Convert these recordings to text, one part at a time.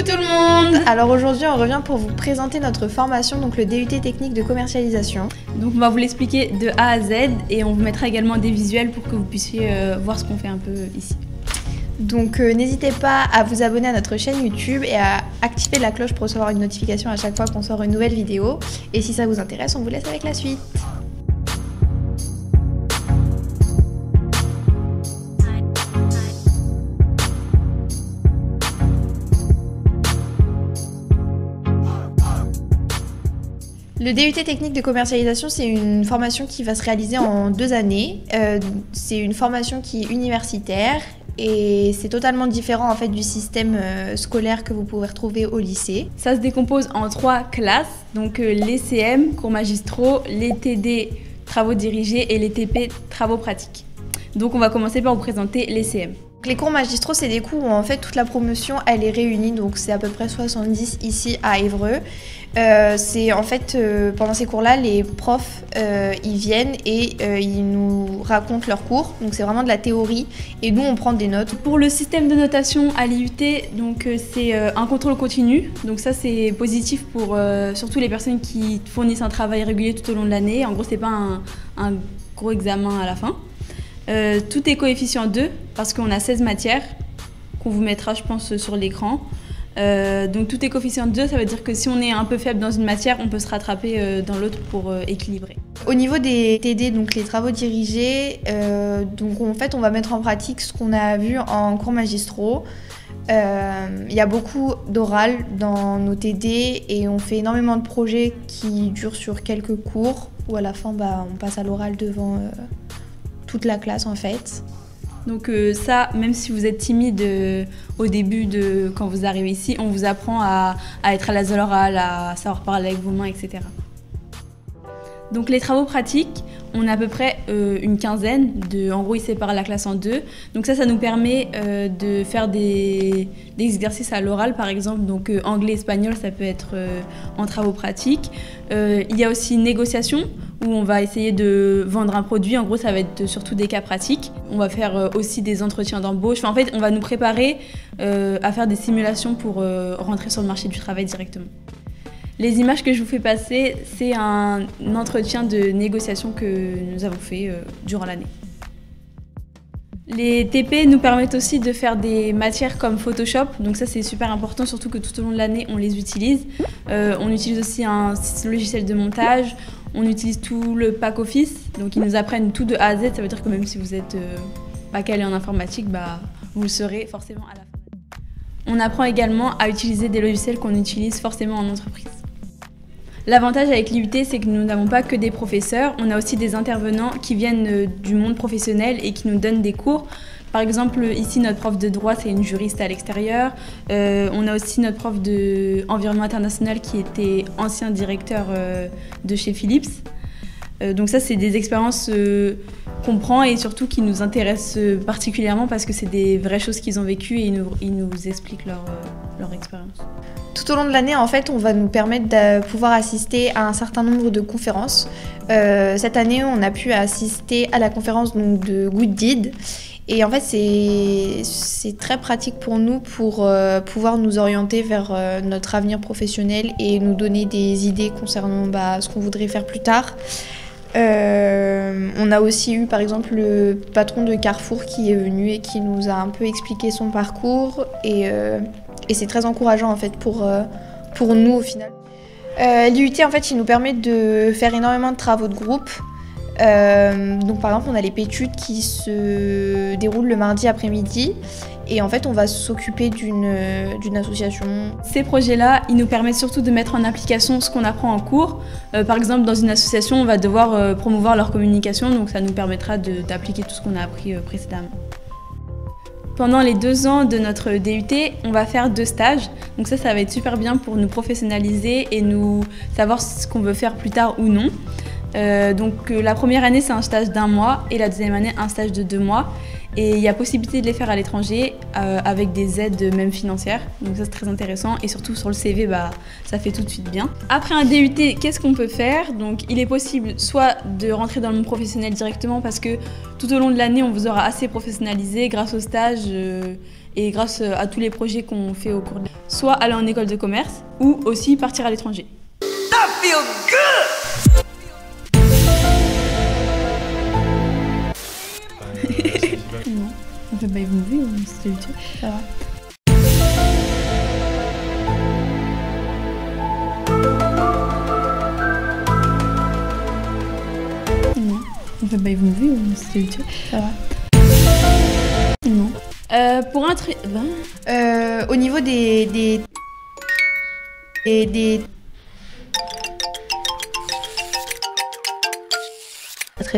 tout le monde! Alors aujourd'hui on revient pour vous présenter notre formation, donc le DUT technique de commercialisation. Donc on va vous l'expliquer de A à Z et on vous mettra également des visuels pour que vous puissiez voir ce qu'on fait un peu ici. Donc n'hésitez pas à vous abonner à notre chaîne YouTube et à activer la cloche pour recevoir une notification à chaque fois qu'on sort une nouvelle vidéo. Et si ça vous intéresse, on vous laisse avec la suite. Le DUT technique de commercialisation, c'est une formation qui va se réaliser en 2 années. C'est une formation qui est universitaire et c'est totalement différent en fait du système scolaire que vous pouvez retrouver au lycée. Ça se décompose en 3 classes, donc les CM, cours magistraux, les TD, travaux dirigés et les TP, travaux pratiques. Donc on va commencer par vous présenter les CM. Les cours magistraux, c'est des cours où en fait toute la promotion elle est réunie, donc c'est à peu près 70 ici à Évreux. C'est en fait pendant ces cours-là, les profs ils viennent et ils nous racontent leurs cours, donc c'est vraiment de la théorie et nous on prend des notes. Pour le système de notation à l'IUT, donc c'est un contrôle continu, donc ça c'est positif pour surtout les personnes qui fournissent un travail régulier tout au long de l'année. En gros, c'est pas un gros examen à la fin. Tout est coefficient 2 parce qu'on a 16 matières qu'on vous mettra je pense sur l'écran. Donc tout est coefficient 2, ça veut dire que si on est un peu faible dans une matière, on peut se rattraper dans l'autre pour équilibrer. Au niveau des TD, donc les travaux dirigés, donc en fait on va mettre en pratique ce qu'on a vu en cours magistraux. Il y a beaucoup d'oral dans nos TD et on fait énormément de projets qui durent sur quelques cours où à la fin on passe à l'oral devant toute la classe en fait. Donc ça, même si vous êtes timide au début quand vous arrivez ici, on vous apprend à être à l'aise à l'oral, à savoir parler avec vos mains, etc. Donc les travaux pratiques, on a à peu près une quinzaine. En gros, ils séparent la classe en 2. Donc ça nous permet de faire des exercices à l'oral, par exemple. Donc anglais, espagnol, ça peut être en travaux pratiques. Il y a aussi négociation, où on va essayer de vendre un produit. En gros, ça va être surtout des cas pratiques. On va faire aussi des entretiens d'embauche. Enfin, en fait, on va nous préparer à faire des simulations pour rentrer sur le marché du travail directement. Les images que je vous fais passer, c'est un entretien de négociation que nous avons fait durant l'année. Les TP nous permettent aussi de faire des matières comme Photoshop, donc ça c'est super important, surtout que tout au long de l'année on les utilise. On utilise aussi un logiciel de montage, on utilise tout le pack office, donc ils nous apprennent tout de A à Z, ça veut dire que même si vous n'êtes pas calé en informatique, vous le serez forcément à la fin. On apprend également à utiliser des logiciels qu'on utilise forcément en entreprise. L'avantage avec l'IUT, c'est que nous n'avons pas que des professeurs, on a aussi des intervenants qui viennent du monde professionnel et qui nous donnent des cours. Par exemple, ici, notre prof de droit, c'est une juriste à l'extérieur. On a aussi notre prof d'environnement international qui était ancien directeur de chez Philips. Donc ça, c'est des expériences qu'on prend et surtout qui nous intéressent particulièrement parce que c'est des vraies choses qu'ils ont vécues et ils nous expliquent leur expérience. Tout au long de l'année, en fait, on va nous permettre de pouvoir assister à un certain nombre de conférences. Cette année, on a pu assister à la conférence donc, de Good Deed. Et en fait, c'est très pratique pour nous pour pouvoir nous orienter vers notre avenir professionnel et nous donner des idées concernant ce qu'on voudrait faire plus tard. On a aussi eu par exemple le patron de Carrefour qui est venu et qui nous a un peu expliqué son parcours et c'est très encourageant en fait pour nous au final. L'IUT en fait il nous permet de faire énormément de travaux de groupe. Donc par exemple on a les PÉtudes qui se déroulent le mardi après-midi et en fait on va s'occuper d'une association. Ces projets-là, ils nous permettent surtout de mettre en application ce qu'on apprend en cours. Par exemple dans une association on va devoir promouvoir leur communication, donc ça nous permettra d'appliquer tout ce qu'on a appris précédemment. Pendant les 2 ans de notre DUT, on va faire 2 stages. Donc ça va être super bien pour nous professionnaliser et nous savoir ce qu'on veut faire plus tard ou non. Donc la première année, c'est un stage d'1 mois et la deuxième année, un stage de 2 mois. Et il y a possibilité de les faire à l'étranger avec des aides même financières. Donc ça, c'est très intéressant. Et surtout sur le CV, ça fait tout de suite bien. Après un DUT, qu'est-ce qu'on peut faire? Donc il est possible soit de rentrer dans le monde professionnel directement parce que tout au long de l'année, on vous aura assez professionnalisé grâce au stage et grâce à tous les projets qu'on fait au cours de soit aller en école de commerce ou aussi partir à l'étranger. That feels good! Non, on fait pas ils vont vu, c'était utile. Ça va. Non, on fait pas ils vont vu, c'était utile. Ça va. Non. Pour un truc. Au niveau des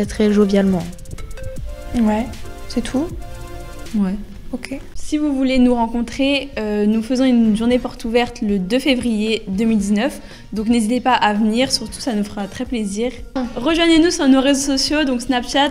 très jovialement. Ouais, c'est tout. Ouais. Ok. Si vous voulez nous rencontrer, nous faisons une journée porte ouverte le 2 février 2019. Donc n'hésitez pas à venir, surtout ça nous fera très plaisir. Rejoignez-nous sur nos réseaux sociaux, donc Snapchat.